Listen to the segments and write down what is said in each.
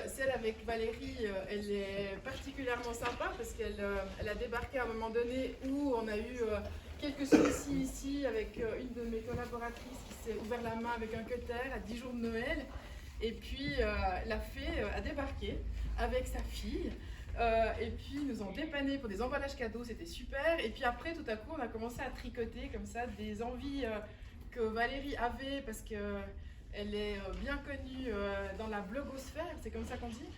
celle avec Valérie, elle est particulièrement sympa parce qu'elle a débarqué à un moment donné où on a eu quelques soucis ici avec une de mes collaboratrices qui s'est ouvert la main avec un cutter à 10 jours de Noël. Et puis la fée a débarqué avec sa fille. Et puis ils nous ont dépanné pour des emballages cadeaux, c'était super. Et puis après, tout à coup, on a commencé à tricoter comme ça des envies que Valérie avait parce que elle est bien connue dans la blogosphère, c'est comme ça qu'on dit.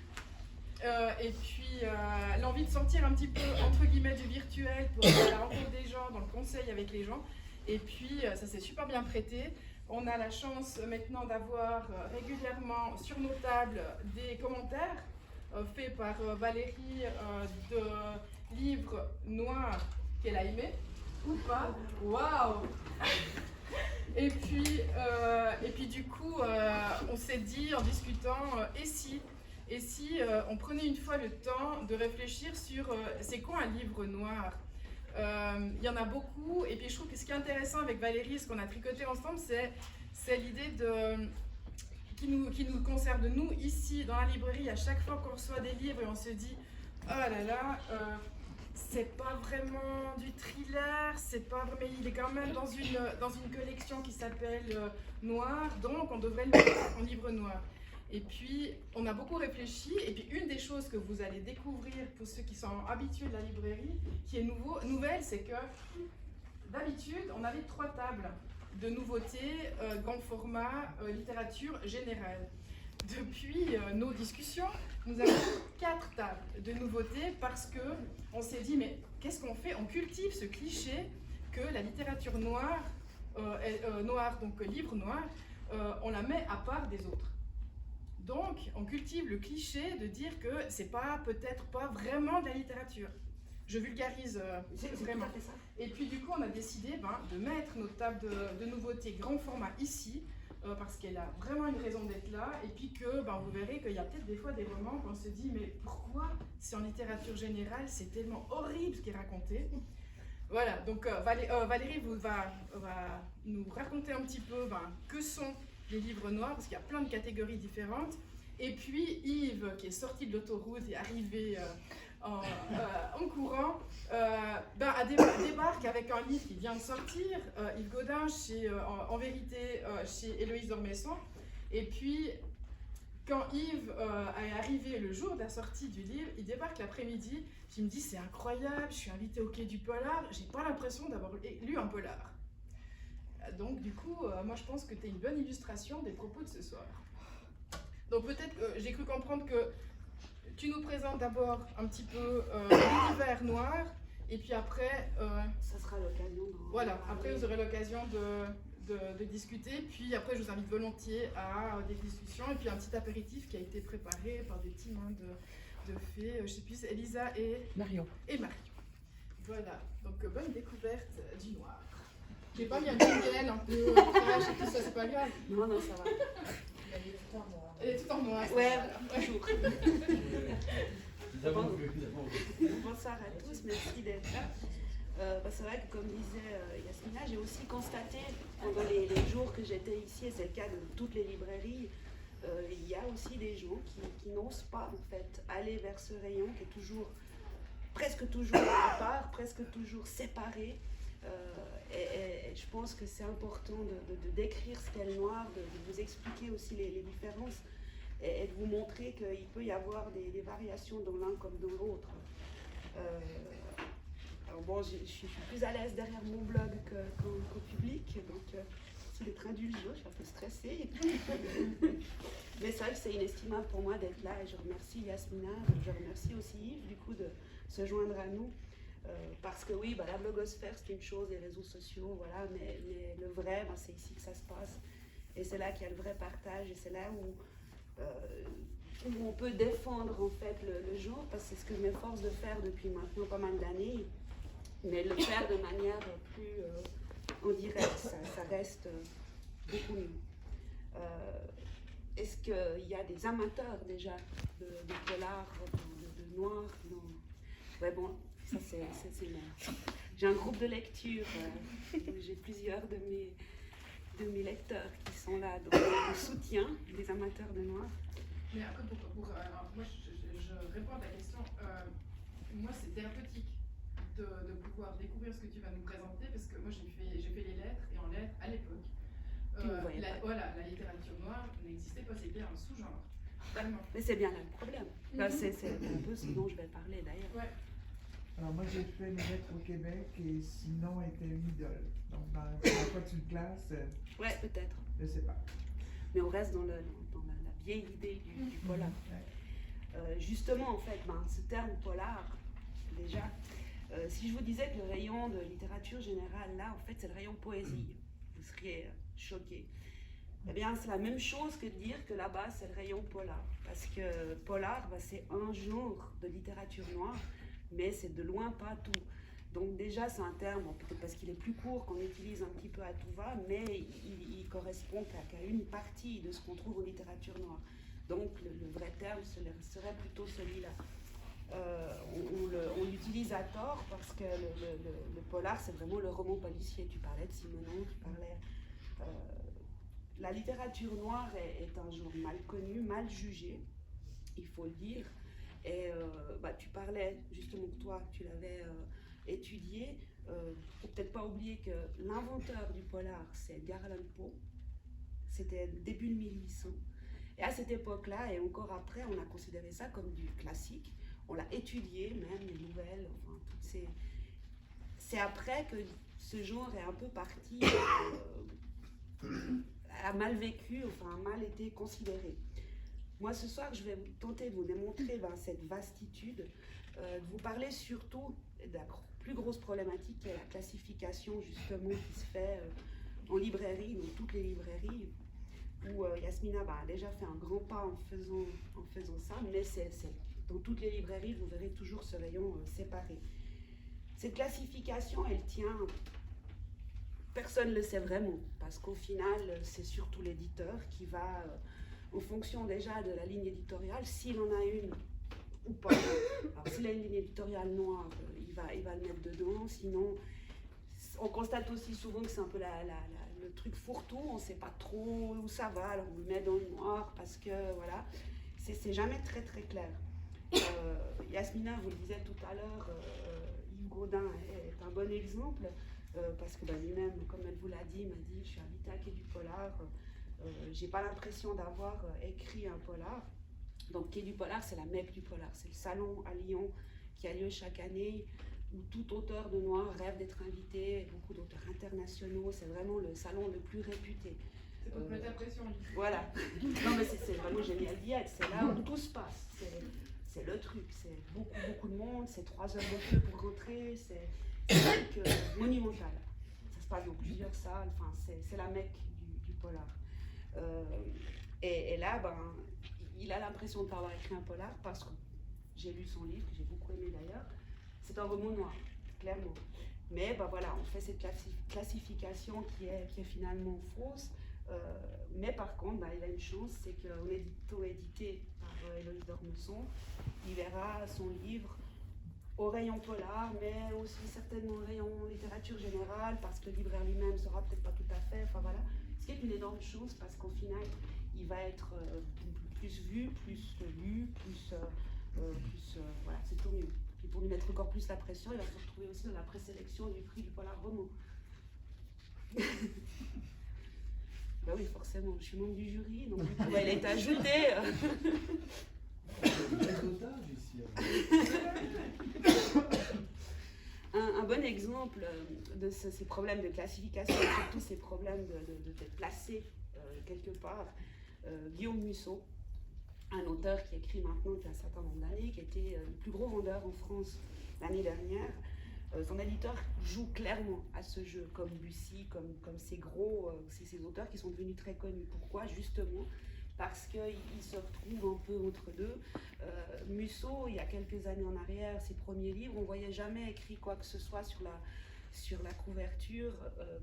Et puis l'envie de sortir un petit peu entre guillemets du virtuel pour aller à la rencontre des gens, dans le conseil avec les gens. Et puis ça s'est super bien prêté. On a la chance maintenant d'avoir régulièrement sur nos tables des commentaires faits par Valérie de livres noirs qu'elle a aimés ou pas. Waouh! Et puis du coup, on s'est dit en discutant, et si on prenait une fois le temps de réfléchir sur c'est quoi un livre noir? Il y en a beaucoup, et puis je trouve que ce qui est intéressant avec Valérie, ce qu'on a tricoté ensemble, c'est l'idée qui nous concerne nous ici dans la librairie. À chaque fois qu'on reçoit des livres et on se dit oh là là, c'est pas vraiment du thriller, mais il est quand même dans une collection qui s'appelle Noir, donc on devrait le mettre en livre noir. Et puis on a beaucoup réfléchi, et puis une des choses que vous allez découvrir pour ceux qui sont habitués de la librairie, qui est nouvelle, c'est que d'habitude on avait 3 tables de nouveautés, grand format, littérature générale. Depuis nos discussions, nous avons 4 tables de nouveautés parce qu'on s'est dit, mais qu'est-ce qu'on fait? On cultive ce cliché que la littérature noire, donc livre noir, on la met à part des autres. Donc, on cultive le cliché de dire que c'est peut-être pas vraiment de la littérature. Je vulgarise vraiment. Et puis du coup, on a décidé de mettre notre table de nouveautés grand format ici, parce qu'elle a vraiment une raison d'être là, et puis que vous verrez qu'il y a peut-être des fois des romans qu'on se dit mais pourquoi c'est en littérature générale, c'est tellement horrible ce qui est raconté. Voilà, donc Valérie va nous raconter un petit peu que sont les livres noirs, parce qu'il y a plein de catégories différentes. Et puis Yves, qui est sorti de l'autoroute et arrivé en courant, débarque avec un livre qui vient de sortir, Yves Gaudin, en vérité, chez Héloïse d'Ormesson. Et puis, quand Yves est arrivé le jour de la sortie du livre, il débarque l'après-midi, il me dit c'est incroyable, je suis invité au Quai du Polar, j'ai pas l'impression d'avoir lu un polar. Donc du coup, moi je pense que tu es une bonne illustration des propos de ce soir. Donc peut-être que j'ai cru comprendre que tu nous présentes d'abord un petit peu l'univers noir, et puis après... ça sera l'occasion. Voilà, après vous aurez l'occasion de discuter, puis après je vous invite volontiers à des discussions, et puis un petit apéritif qui a été préparé par des teams de fées, je sais plus, Elisa et Marion. Voilà, donc bonne découverte du noir. J'ai pas mis un jingle un peu trash et tout ça, c'est pas grave. Non, ça va. Elle est tout en noir. Ouais, toujours. Bonsoir à tous, merci d'être là. C'est vrai que comme disait Yasmina, j'ai aussi constaté pendant les jours que j'étais ici, et c'est le cas de toutes les librairies, il y a aussi des gens qui n'osent pas en fait aller vers ce rayon qui est presque toujours à part, presque toujours séparé. Et je pense que c'est important de décrire ce qu'est le noir, de vous expliquer aussi les différences et de vous montrer qu'il peut y avoir des variations dans l'un comme dans l'autre. Alors bon, je suis plus à l'aise derrière mon blog qu'au public, donc c'est d'être indulgent, je suis un peu stressée. Mais ça, c'est inestimable pour moi d'être là, et je remercie Yasmina, je remercie aussi Yves du coup de se joindre à nous. Parce que oui, la blogosphère c'est une chose, les réseaux sociaux, voilà, mais le vrai, c'est ici que ça se passe. Et c'est là qu'il y a le vrai partage, et c'est là où on peut défendre en fait le genre, parce que c'est ce que je m'efforce de faire depuis maintenant pas mal d'années, mais le faire de manière plus en direct, ça reste beaucoup mieux. Est-ce qu'il y a des amateurs déjà de polar, de noir? Ouais, bon. Ça, c'est moi. J'ai un groupe de lecture, j'ai plusieurs de mes lecteurs qui sont là, donc de soutien des amateurs de noir. Mais après, alors, moi, je réponds à ta question. Moi, c'est thérapeutique de pouvoir découvrir ce que tu vas nous présenter, parce que moi, j'ai fait les lettres, et en lettres, à l'époque, voilà, la littérature noire n'existait pas, c'était un sous-genre. Vraiment. Mais c'est bien là le problème. Là, c'est un peu ce dont je vais parler d'ailleurs. Ouais. Alors moi j'ai fait mes lettres au Québec et sinon était une idole. Donc dans la fois une classe, Ouais, peut-être. je sais pas. Mais on reste dans la vieille idée du polar. Ouais. Justement, en fait, ce terme polar, déjà, si je vous disais que le rayon de littérature générale, là, en fait, c'est le rayon poésie, vous seriez choqués. Eh bien, c'est la même chose que de dire que là-bas, c'est le rayon polar. Parce que polar, c'est un genre de littérature noire, mais c'est de loin pas tout. Donc déjà, c'est un terme, peut-être parce qu'il est plus court, qu'on utilise un petit peu à tout va, mais il correspond qu'à une partie de ce qu'on trouve en littérature noire. Donc le vrai terme serait plutôt celui-là. On l'utilise à tort parce que le polar, c'est vraiment le roman policier. Tu parlais de Simenon, tu parlais... la littérature noire est un genre mal connu, mal jugé, il faut le dire. Et tu parlais, justement que toi, tu l'avais étudié. Faut peut-être pas oublier que l'inventeur du polar, c'est Edgar Allan Poe. C'était début de 1800. Et à cette époque-là, et encore après, on a considéré ça comme du classique. On l'a étudié, même les nouvelles, enfin, toutes ces... C'est après que ce genre est un peu parti, a mal vécu, enfin, a mal été considéré. Moi, ce soir, je vais tenter de vous démontrer cette vastitude, de vous parler surtout de la plus grosse problématique qui est la classification, justement, qui se fait en librairie, dans toutes les librairies, où Yasmina a déjà fait un grand pas en faisant ça, mais dans toutes les librairies, vous verrez toujours ce rayon séparé. Cette classification, elle tient... Personne ne le sait vraiment, parce qu'au final, c'est surtout l'éditeur qui va, en fonction déjà de la ligne éditoriale, s'il en a une ou pas. Alors s'il a une ligne éditoriale noire, il va le mettre dedans, sinon... On constate aussi souvent que c'est un peu le truc fourre-tout, on ne sait pas trop où ça va, alors on le met dans le noir, parce que voilà, c'est jamais très très clair. Yasmina, vous le disiez tout à l'heure, Yves Gaudin est un bon exemple, parce que lui-même, comme elle vous l'a dit, il m'a dit je suis habitée à Quai du Polar, j'ai pas l'impression d'avoir écrit un polar. Donc Quai du Polar, c'est la Mecque du polar, c'est le salon à Lyon qui a lieu chaque année, où tout auteur de noir rêve d'être invité, beaucoup d'auteurs internationaux, c'est vraiment le salon le plus réputé. C'est pour te mettre la pression. Voilà. Non mais c'est vraiment génial d'y être, c'est là où tout se passe. C'est le truc, c'est beaucoup de monde, c'est 3 heures de queue pour rentrer, c'est un truc monumental. Ça se passe dans plusieurs salles, enfin c'est la Mecque du polar. Et là, il a l'impression de ne pas avoir écrit un polar parce que j'ai lu son livre, que j'ai beaucoup aimé d'ailleurs. C'est un roman noir, clairement. Mais voilà, on fait cette classification qui est finalement fausse. Mais par contre, il a une chance, c'est qu'en étant édité par Héloïse d'Ormesson, il verra son livre au rayon polar, mais aussi certainement au rayon littérature générale, parce que le libraire lui-même ne sera peut-être pas tout à fait. Enfin voilà, ce qui est une énorme chose, parce qu'au final, il va être plus vu, plus lu, voilà, c'est tout mieux. Et pour lui mettre encore plus la pression, il va se retrouver aussi dans la présélection du prix du polar roman. Bah oui, forcément, je suis membre du jury, donc du coup, elle est ajoutée. Un bon exemple de ces problèmes de classification, et surtout ces problèmes d'être placé quelque part, Guillaume Musso, un auteur qui écrit maintenant depuis un certain nombre d'années, qui était le plus gros vendeur en France l'année dernière. Son éditeur joue clairement à ce jeu, comme Bussy, comme ces auteurs qui sont devenus très connus. Pourquoi? Justement parce qu'il se retrouve un peu entre deux. Musso, il y a quelques années en arrière, ses premiers livres, on ne voyait jamais écrit quoi que ce soit sur la couverture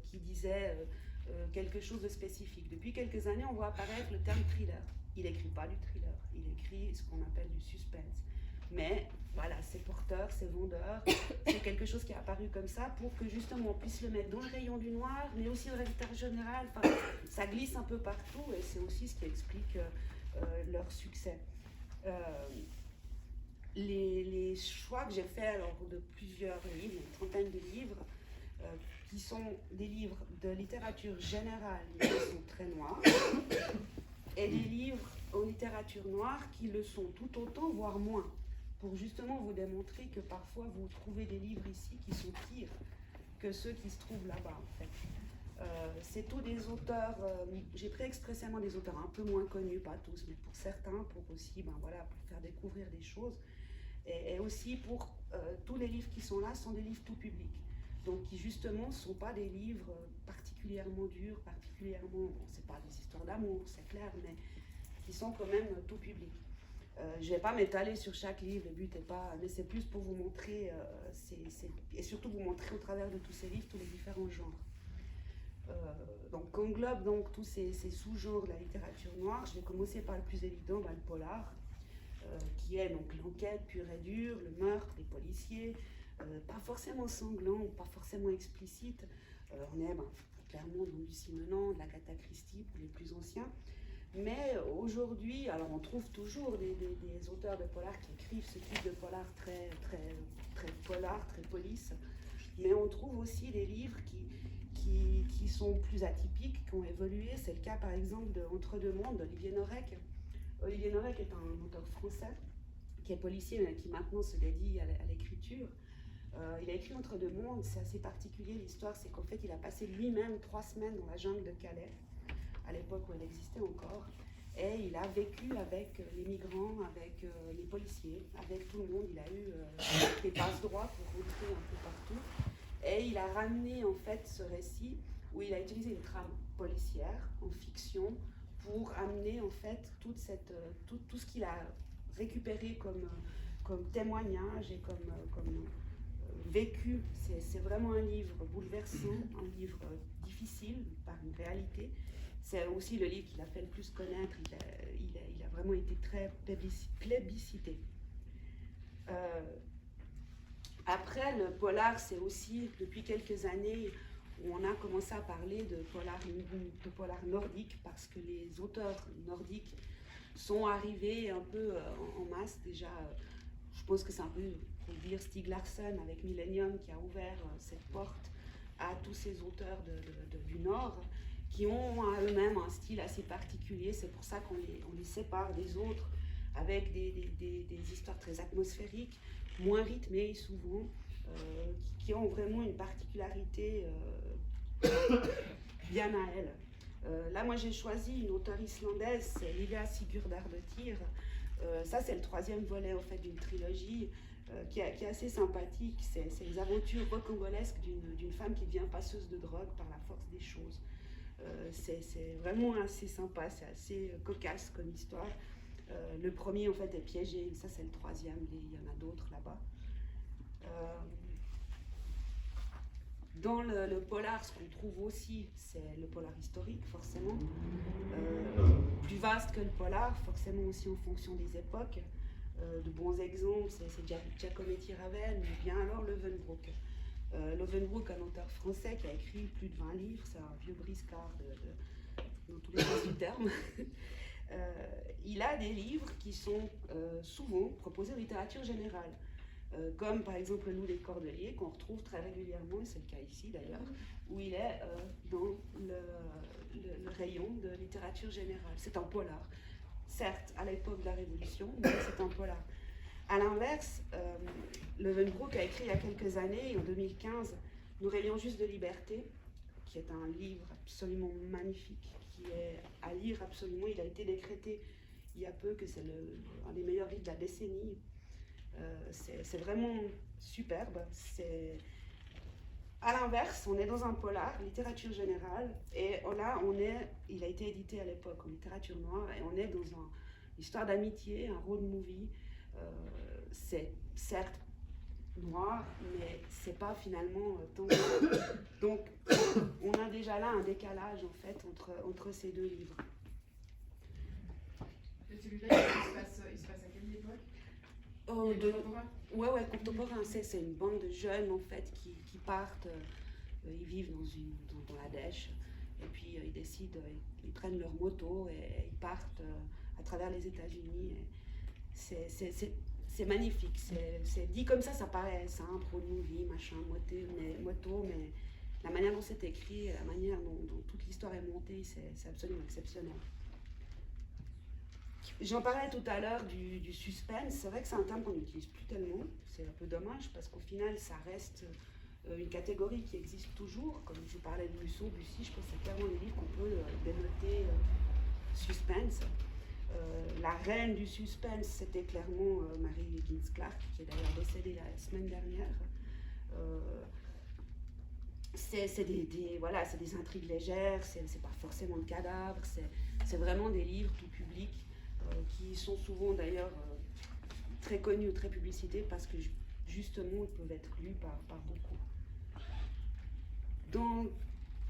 qui disait quelque chose de spécifique. Depuis quelques années, on voit apparaître le terme thriller. Il n'écrit pas du thriller, il écrit ce qu'on appelle du suspense. Mais voilà, c'est porteur, c'est vendeur, c'est quelque chose qui est apparu comme ça pour que justement on puisse le mettre dans le rayon du noir, mais aussi dans la littérature générale. Enfin, ça glisse un peu partout et c'est aussi ce qui explique leur succès. Les choix que j'ai faits alors de plusieurs livres, une trentaine de livres, qui sont des livres de littérature générale qui sont très noirs, et des livres en littérature noire qui le sont tout autant, voire moins, pour justement vous démontrer que parfois vous trouvez des livres ici qui sont pires que ceux qui se trouvent là-bas en fait. C'est tous des auteurs, j'ai pris expressément des auteurs un peu moins connus, pas tous, mais pour certains, pour aussi, pour faire découvrir des choses. Et aussi pour tous les livres qui sont là sont des livres tout publics. Donc qui justement ne sont pas des livres particulièrement durs, bon, c'est pas des histoires d'amour, c'est clair, mais qui sont quand même tout public. Je ne vais pas m'étaler sur chaque livre, le but n'est pas, mais c'est plus pour vous montrer, et surtout vous montrer au travers de tous ces livres tous les différents genres. Donc englobe donc tous ces sous-genres de la littérature noire. Je vais commencer par le plus évident, le polar, qui est donc l'enquête pure et dure, le meurtre, les policiers, pas forcément sanglant, pas forcément explicite. On est clairement dans du Simenon, de la Agatha Christie pour les plus anciens. Mais aujourd'hui, alors on trouve toujours des auteurs de polar qui écrivent ce type de polar très polar, très police, mais on trouve aussi des livres qui sont plus atypiques, qui ont évolué. C'est le cas par exemple de Entre deux mondes d'Olivier Norek. Olivier Norek est un auteur français qui est policier mais qui maintenant se dédie à l'écriture. Il a écrit Entre deux mondes, c'est assez particulier l'histoire, c'est qu'en fait il a passé lui-même 3 semaines dans la jungle de Calais, à l'époque où elle existait encore, et il a vécu avec les migrants, avec les policiers, avec tout le monde. Il a eu des passe-droits pour rentrer un peu partout, et il a ramené en fait ce récit où il a utilisé une trame policière en fiction pour amener en fait tout ce qu'il a récupéré comme témoignage et comme vécu. C'est vraiment un livre bouleversant, un livre difficile par une réalité. C'est aussi le livre qui l'a fait le plus connaître. Il a vraiment été très plébiscité. Après, le polar, c'est aussi, depuis quelques années, où on a commencé à parler de polar nordique, parce que les auteurs nordiques sont arrivés un peu en masse déjà. Je pense que c'est un peu, pour dire, Stieg Larsson avec Millennium qui a ouvert cette porte à tous ces auteurs du Nord, qui ont à eux-mêmes un style assez particulier. C'est pour ça qu'on les sépare des autres, avec des histoires très atmosphériques, moins rythmées souvent, qui ont vraiment une particularité bien à elles. Là, moi, j'ai choisi une auteure islandaise, c'est Lilja Sigurdardóttir. Ça, c'est le 3e volet en fait d'une trilogie qui est assez sympathique. C'est les aventures rocambolesques d'une femme qui devient passeuse de drogue par la force des choses. C'est vraiment assez sympa, c'est assez cocasse comme histoire. Le premier en fait est piégé, ça c'est le 3e, il y en a d'autres là-bas. Dans le polar, ce qu'on trouve aussi, c'est le polar historique, forcément. Plus vaste que le polar, forcément aussi en fonction des époques. De bons exemples, c'est Giacometti Ravel, mais bien alors Leeuwenbroek. Leeuwenbroek, un auteur français qui a écrit plus de 20 livres, c'est un vieux briscard dans tous les sens du terme. Il a des livres qui sont souvent proposés en littérature générale. Comme par exemple Le Loup des Cordeliers, qu'on retrouve très régulièrement, et c'est le cas ici d'ailleurs, où il est dans le rayon de littérature générale. C'est un polar, certes à l'époque de la Révolution, mais c'est un polar. A l'inverse, Leeuwenbroek a écrit il y a quelques années, en 2015, Nous rayons juste de liberté, qui est un livre absolument magnifique, qui est à lire absolument. Il a été décrété il y a peu que c'est un des meilleurs livres de la décennie. C'est vraiment superbe. À l'inverse, on est dans un polar, littérature générale, et là, il a été édité à l'époque en littérature noire, et on est dans une histoire d'amitié, un road movie. C'est certes noir, mais c'est pas finalement tant. Donc, on a déjà là un décalage en fait entre ces deux livres. Et celui-là, il se passe à quelle époque? Ouais, contemporain. C'est une bande de jeunes en fait qui partent, ils vivent dans la dèche, et puis ils décident, ils prennent leur moto et ils partent à travers les États-Unis. C'est magnifique. C'est dit comme ça paraît simple, road movie, machin, moto, mais la manière dont c'est écrit, la manière dont toute l'histoire est montée, c'est absolument exceptionnel. J'en parlais tout à l'heure du suspense. C'est vrai que c'est un terme qu'on n'utilise plus tellement. C'est un peu dommage parce qu'au final, ça reste une catégorie qui existe toujours. Comme je vous parlais de Musso, Bussy, je pense que c'est clairement des livres qu'on peut dénoter suspense. La reine du suspense, c'était clairement Mary Higgins Clark, qui est d'ailleurs décédée la semaine dernière. C'est des intrigues légères, c'est pas forcément de cadavres, c'est vraiment des livres tout public qui sont souvent d'ailleurs très connus ou très publicités parce que justement ils peuvent être lus par beaucoup. Dans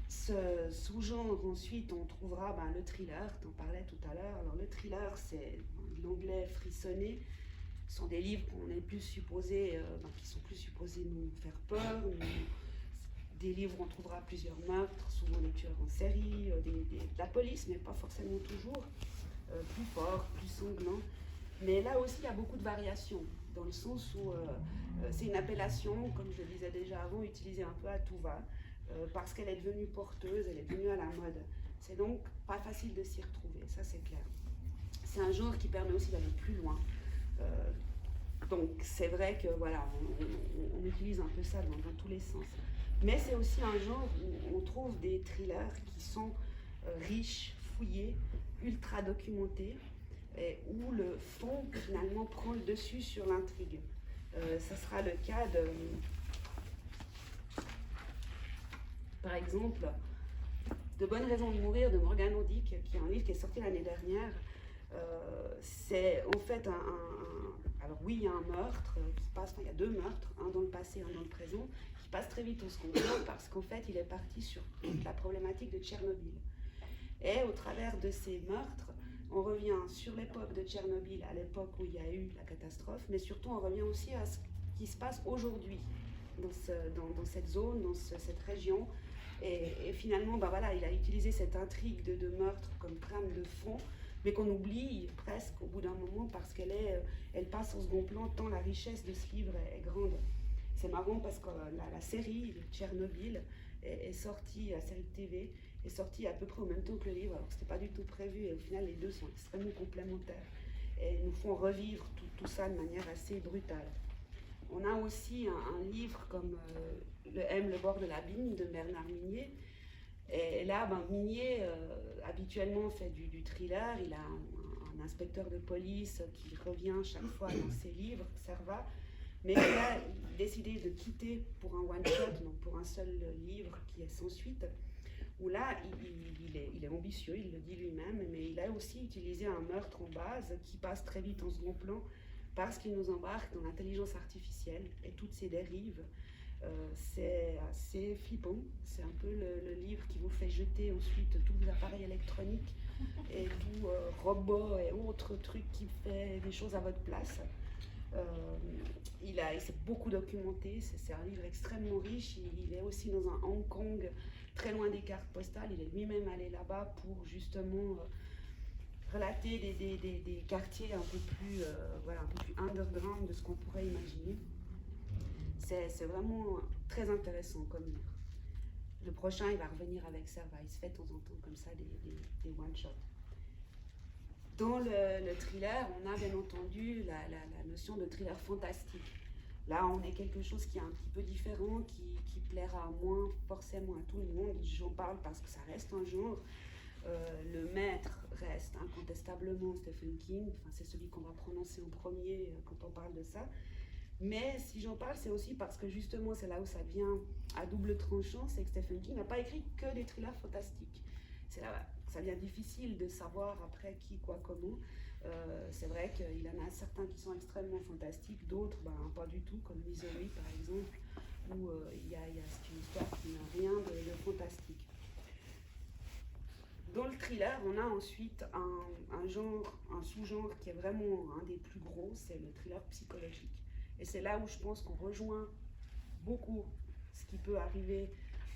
ce sous-genre, ensuite, on trouvera le thriller, tu en parlais tout à l'heure. Alors le thriller, c'est l'anglais frissonné. Ce sont des livres qui sont plus supposés nous faire peur. Des livres où on trouvera plusieurs meurtres, souvent des tueurs en série, de la police, mais pas forcément toujours, plus forts, plus sanglants. Mais là aussi, il y a beaucoup de variations, dans le sens où c'est une appellation, comme je le disais déjà avant, utilisée un peu à tout va. Parce qu'elle est devenue porteuse, elle est devenue à la mode. C'est donc pas facile de s'y retrouver, ça c'est clair. C'est un genre qui permet aussi d'aller plus loin. Donc c'est vrai que voilà, on utilise un peu ça dans tous les sens. Mais c'est aussi un genre où on trouve des thrillers qui sont riches, fouillés, ultra documentés, et où le fond finalement prend le dessus sur l'intrigue. Ça sera le cas de... Par exemple, De bonnes raisons de mourir de Morgan Odick, qui est un livre qui est sorti l'année dernière. C'est en fait alors oui, il y a un meurtre qui passe, il y a deux meurtres, un dans le passé, un dans le présent, qui passe très vite au second plan parce qu'en fait, il est parti sur toute la problématique de Tchernobyl. Et au travers de ces meurtres, on revient sur l'époque de Tchernobyl, à l'époque où il y a eu la catastrophe, mais surtout on revient aussi à ce qui se passe aujourd'hui dans cette zone, dans cette région. Et finalement, il a utilisé cette intrigue de meurtre comme trame de fond, mais qu'on oublie presque au bout d'un moment parce elle passe au second plan tant la richesse de ce livre est grande. C'est marrant parce que la série Tchernobyl est sortie, la série de TV est sortie à peu près en même temps que le livre, alors que ce n'était pas du tout prévu, et au final les deux sont extrêmement complémentaires et nous font revivre tout ça de manière assez brutale. On a aussi un livre comme Le M, le bord de l'abîme de Bernard Minier. Et là, Minier, habituellement, fait du thriller. Il a un inspecteur de police qui revient chaque fois dans ses livres, Servat. Mais là, il a décidé de quitter pour un one-shot, donc pour un seul livre qui est sans suite. Où là, il est ambitieux, il le dit lui-même, mais il a aussi utilisé un meurtre en base qui passe très vite en second plan parce qu'il nous embarque dans l'intelligence artificielle et toutes ses dérives. C'est assez flippant, c'est un peu le livre qui vous fait jeter ensuite tous vos appareils électroniques et tout robot et autres trucs qui fait des choses à votre place. Il s'est beaucoup documenté, c'est un livre extrêmement riche. Il est aussi dans un Hong Kong très loin des cartes postales. Il est lui-même allé là-bas pour justement relater des quartiers un peu plus underground de ce qu'on pourrait imaginer. C'est vraiment très intéressant comme livre. Le prochain, il va revenir avec Servat. Il se fait de temps en temps comme ça des one-shots. Dans le thriller, on a bien entendu la notion de thriller fantastique. Là, on est quelque chose qui est un petit peu différent, qui plaira moins forcément à tout le monde. J'en parle parce que ça reste un genre. Le maître reste incontestablement Stephen King. Enfin, c'est celui qu'on va prononcer en premier quand on parle de ça. Mais si j'en parle, c'est aussi parce que justement, c'est là où ça devient à double tranchant, c'est que Stephen King n'a pas écrit que des thrillers fantastiques. C'est là que ça devient difficile de savoir après qui, quoi, comment. C'est vrai qu'il en a certains qui sont extrêmement fantastiques, d'autres pas du tout, comme Misery par exemple, où il y a une histoire qui n'a rien de fantastique. Dans le thriller, on a ensuite un sous-genre qui est vraiment un des plus gros, c'est le thriller psychologique. Et c'est là où je pense qu'on rejoint beaucoup ce qui peut arriver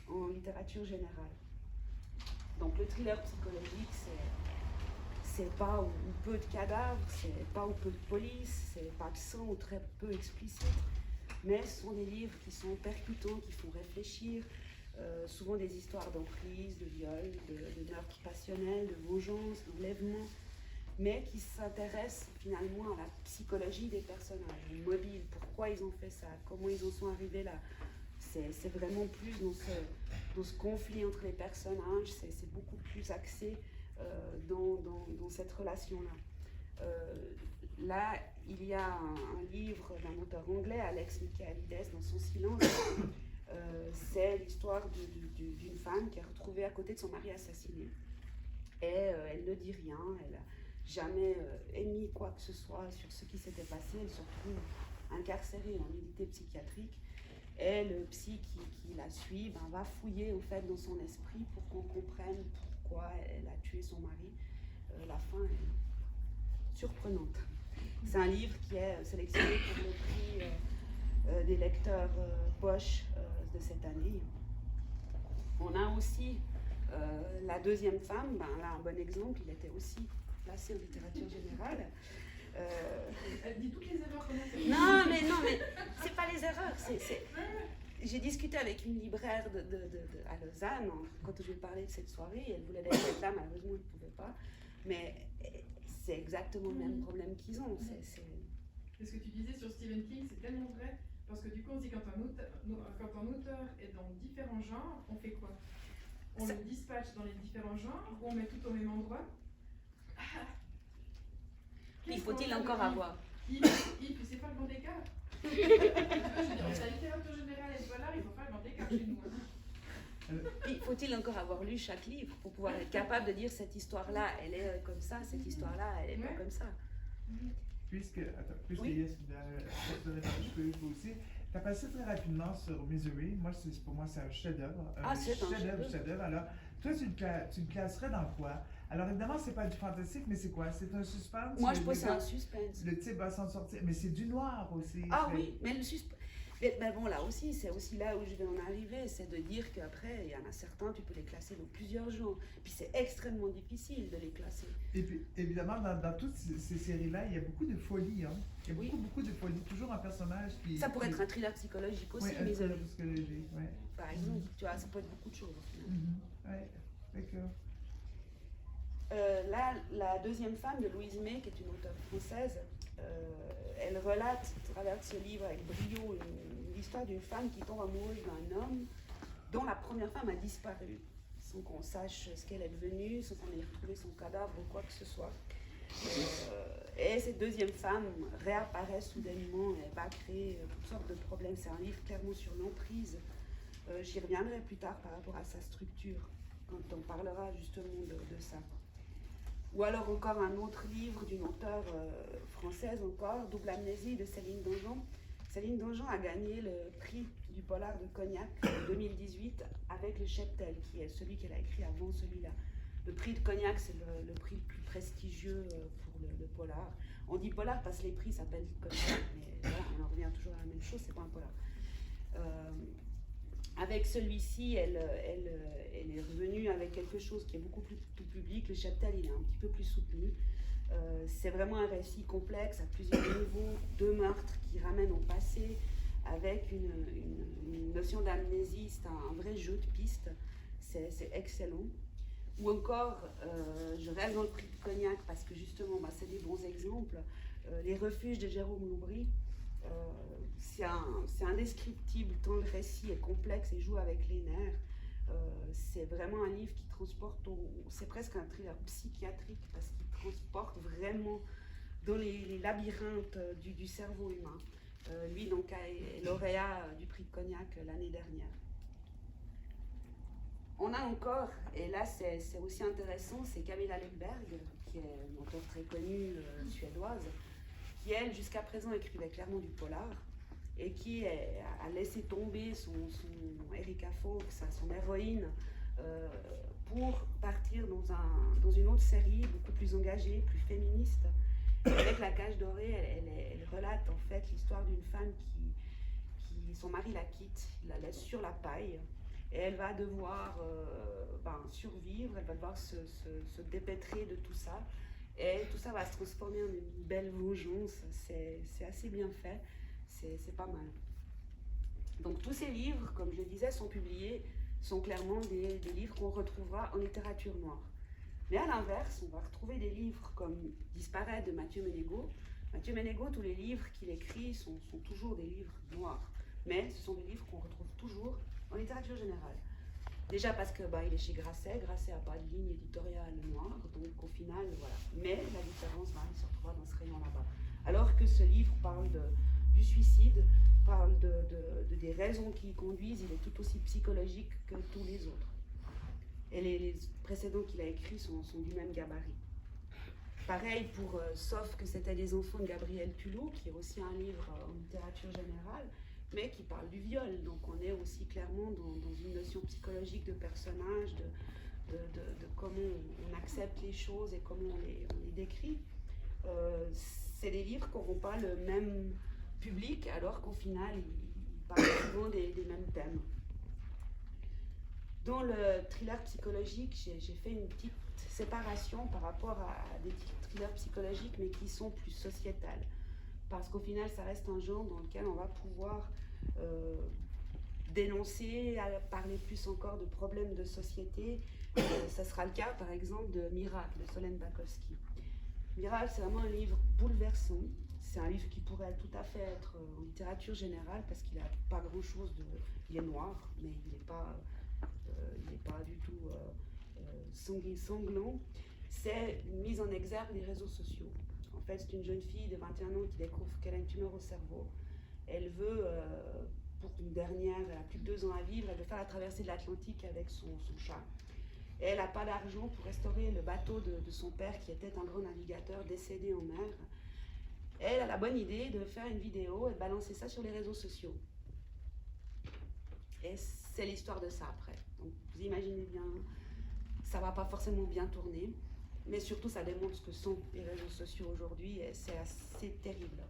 en littérature générale. Donc le thriller psychologique, c'est pas ou peu de cadavres, c'est pas ou peu de police, c'est pas de sang ou très peu explicite, mais ce sont des livres qui sont percutants, qui font réfléchir, souvent des histoires d'emprise, de viol, de meurtre passionnel, de vengeance, d'enlèvement, mais qui s'intéressent finalement à la psychologie des personnages, mobiles, pourquoi ils ont fait ça, comment ils en sont arrivés là. C'est vraiment plus dans ce conflit entre les personnages, c'est beaucoup plus axé dans cette relation-là. Là, il y a un livre d'un auteur anglais, Alex Michaelides, dans Son silence. C'est l'histoire d'une femme qui est retrouvée à côté de son mari assassiné. Et elle ne dit rien, elle n'a jamais émis quoi que ce soit sur ce qui s'était passé. Elle se retrouve incarcérée en unité psychiatrique. Et le psy qui la suit va fouiller au fait dans son esprit pour qu'on comprenne pourquoi elle a tué son mari. La fin est surprenante. C'est un livre qui est sélectionné pour le prix des lecteurs Bosch de cette année. On a aussi la deuxième femme, là un bon exemple, il était aussi placé en littérature générale. Elle dit toutes les erreurs qu'on a fait. Non, mais c'est pas les erreurs. J'ai discuté avec une libraire à Lausanne quand je lui ai parlé de cette soirée. Elle voulait être là, malheureusement, elle ne pouvait pas. Mais c'est exactement le même problème qu'ils ont. Et ce que tu disais sur Stephen King, c'est tellement vrai. Parce que du coup, on se dit quand un auteur est dans différents genres, on fait quoi? On le dispatche dans les différents genres ou on met tout au même endroit? Il faut-il encore avoir Yves, c'est pas le grand écart. La littérature générale et le polar, il faut pas le grand écart chez nous. Puis, faut-il encore avoir lu chaque livre pour pouvoir être capable de dire cette histoire-là, elle est comme ça, cette histoire-là, elle est pas comme ça. Puisque Oui. Yes, je peux aussi. Tu as passé très rapidement sur Misery. Pour moi, c'est un chef-d'œuvre. C'est un chef-d'œuvre. Alors, toi, tu le classerais dans quoi? Alors, évidemment, c'est pas du fantastique, mais c'est quoi? C'est un suspense? Moi, je pense que c'est un suspense. Le type va s'en sortir. Mais c'est du noir aussi. Oui, mais le suspense. Mais bon, là aussi, c'est aussi là où je vais en arriver, c'est de dire qu'après, il y en a certains, tu peux les classer dans plusieurs genres. Puis c'est extrêmement difficile de les classer. Et puis, évidemment, dans toutes ces séries-là, il y a beaucoup de folie. Hein? Il y a beaucoup de folie. Toujours un personnage qui... Ça pourrait être un thriller psychologique aussi, un thriller psychologique, ouais. Par exemple, tu vois, ça peut être beaucoup de choses au final. Ouais, d'accord. Là, la deuxième femme de Louise May, qui est une auteure française, elle relate, à travers ce livre avec brio, l'histoire d'une femme qui tombe amoureuse d'un homme dont la première femme a disparu, sans qu'on sache ce qu'elle est devenue, sans qu'on ait retrouvé son cadavre ou quoi que ce soit. Et cette deuxième femme réapparaît soudainement et va créer toutes sortes de problèmes. C'est un livre clairement sur l'emprise. J'y reviendrai plus tard par rapport à sa structure, quand on parlera justement de ça. Ou alors encore un autre livre d'une auteure française encore, Double amnésie de Céline Dangean. Céline Dangean a gagné le prix du polar de Cognac en 2018 avec Le Cheptel, qui est celui qu'elle a écrit avant celui-là. Le prix de Cognac, c'est le prix le plus prestigieux pour le polar. On dit polar parce que les prix s'appellent Cognac, mais voilà, on en revient toujours à la même chose, c'est pas un polar. Avec celui-ci, elle est revenue avec quelque chose qui est beaucoup plus tout public. Le Cheptel, il est un petit peu plus soutenu. C'est vraiment un récit complexe à plusieurs niveaux, deux meurtres qui ramènent au passé, avec une notion d'amnésie. C'est un vrai jeu de pistes. C'est excellent. Ou encore, je reste dans le prix de Cognac parce que justement, c'est des bons exemples. Les refuges de Jérôme Loubry. C'est indescriptible tant le récit est complexe et joue avec les nerfs. C'est vraiment un livre qui transporte, c'est presque un thriller psychiatrique parce qu'il transporte vraiment dans les labyrinthes du cerveau humain. Lui donc est lauréat du prix de Cognac l'année dernière. On a encore, et là c'est aussi intéressant, c'est Camilla Läckberg, qui est une auteure très connue suédoise, qui elle jusqu'à présent écrivait clairement du polar et qui a laissé tomber son Erika Fawkes, son héroïne, pour partir dans une autre série beaucoup plus engagée, plus féministe. Et avec La Cage dorée, elle relate en fait l'histoire d'une femme qui son mari la quitte, il la laisse sur la paille et elle va devoir survivre, elle va devoir se dépêtrer de tout ça. Et tout ça va se transformer en une belle vengeance. C'est assez bien fait, c'est pas mal. Donc tous ces livres, comme je le disais, sont publiés, sont clairement des livres qu'on retrouvera en littérature noire. Mais à l'inverse, on va retrouver des livres comme Disparaître de Mathieu Ménégo. Mathieu Ménégo, tous les livres qu'il écrit sont toujours des livres noirs. Mais ce sont des livres qu'on retrouve toujours en littérature générale. Déjà parce que il est chez Grasset. Grasset n'a pas de ligne éditoriale noire, donc au final, voilà. Mais la différence, il se retrouvera dans ce rayon là-bas. Alors que ce livre parle du suicide, parle des raisons qui y conduisent, il est tout aussi psychologique que tous les autres. Et les précédents qu'il a écrits sont du même gabarit. Pareil pour Sauf que c'était les enfants de Gabriel Tullow, qui est aussi un livre en littérature générale, mais qui parle du viol. Donc on est aussi clairement dans une notion psychologique de personnage, de comment on accepte les choses et comment on les décrit. C'est des livres qui n'auront pas le même public, alors qu'au final, ils parlent souvent des mêmes thèmes. Dans le thriller psychologique, j'ai fait une petite séparation par rapport à des thrillers psychologiques, mais qui sont plus sociétales. Parce qu'au final, ça reste un genre dans lequel on va pouvoir dénoncer, parler plus encore de problèmes de société. Ça sera le cas, par exemple, de Miracle, de Solène Bukowski. Miracle, c'est vraiment un livre bouleversant. C'est un livre qui pourrait tout à fait être en littérature générale, parce qu'il n'a pas grand-chose de... Il est noir, mais il n'est pas du tout sanglant. C'est une mise en exergue des réseaux sociaux. En fait, c'est une jeune fille de 21 ans qui découvre qu'elle a une tumeur au cerveau. Elle veut, pour une dernière, elle a plus de 2 ans à vivre, elle veut faire la traversée de l'Atlantique avec son chat. Et elle n'a pas d'argent pour restaurer le bateau de son père, qui était un grand navigateur décédé en mer. Elle a la bonne idée de faire une vidéo et de balancer ça sur les réseaux sociaux. Et c'est l'histoire de ça après. Donc vous imaginez bien, ça va pas forcément bien tourner, mais surtout ça démontre ce que sont les réseaux sociaux aujourd'hui, et c'est assez terrible.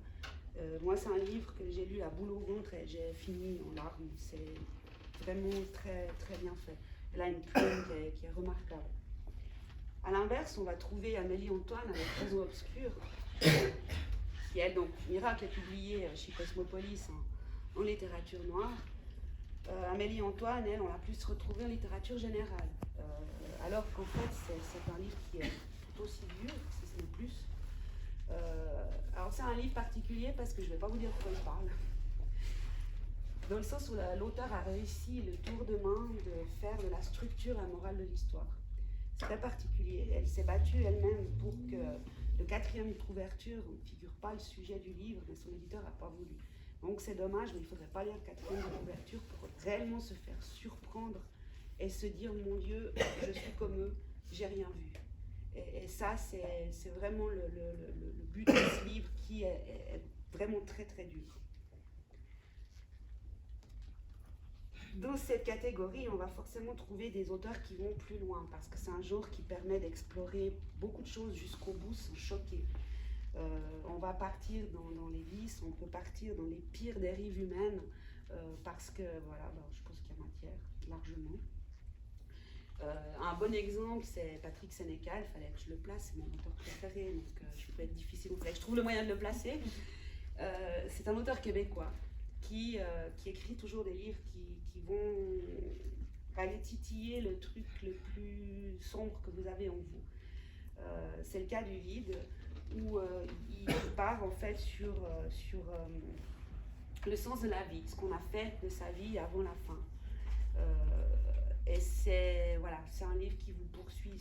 Moi, c'est un livre que j'ai lu à boule au ventre et j'ai fini en larmes. C'est vraiment très, très bien fait. Elle a une plume qui est remarquable. À l'inverse, on va trouver Amélie Antoine avec Raison obscure, qui elle, donc, Miracle est publié chez Cosmopolis en littérature noire. Amélie Antoine, elle, on l'a plus retrouvée en littérature générale. Alors qu'en fait, c'est un livre qui est tout aussi dur, si ce n'est plus. Alors c'est un livre particulier parce que je ne vais pas vous dire de quoi il parle. Dans le sens où l'auteur a réussi le tour de main de faire de la structure la morale de l'histoire. C'est très particulier. Elle s'est battue elle-même pour que le 4e de couverture ne figure pas le sujet du livre, mais son éditeur n'a pas voulu. Donc c'est dommage, mais il ne faudrait pas lire le 4e de couverture pour réellement se faire surprendre et se dire, mon Dieu, je suis comme eux, j'ai rien vu. Et ça, c'est vraiment le but de ce livre qui est vraiment très très dur. Dans cette catégorie, on va forcément trouver des auteurs qui vont plus loin, parce que c'est un genre qui permet d'explorer beaucoup de choses jusqu'au bout sans choquer. On va partir dans les vices, on peut partir dans les pires dérives humaines, parce que, voilà, je pense qu'il y a matière, largement. Un bon exemple, c'est Patrick Sénécal. Il fallait que je le place, c'est mon auteur préféré, donc je peux être difficile, il fallait que je trouve le moyen de le placer. C'est un auteur québécois qui écrit toujours des livres qui vont aller titiller le truc le plus sombre que vous avez en vous. C'est le cas du Vide, où il part en fait sur le sens de la vie, ce qu'on a fait de sa vie avant la fin. Et c'est un livre qui vous poursuit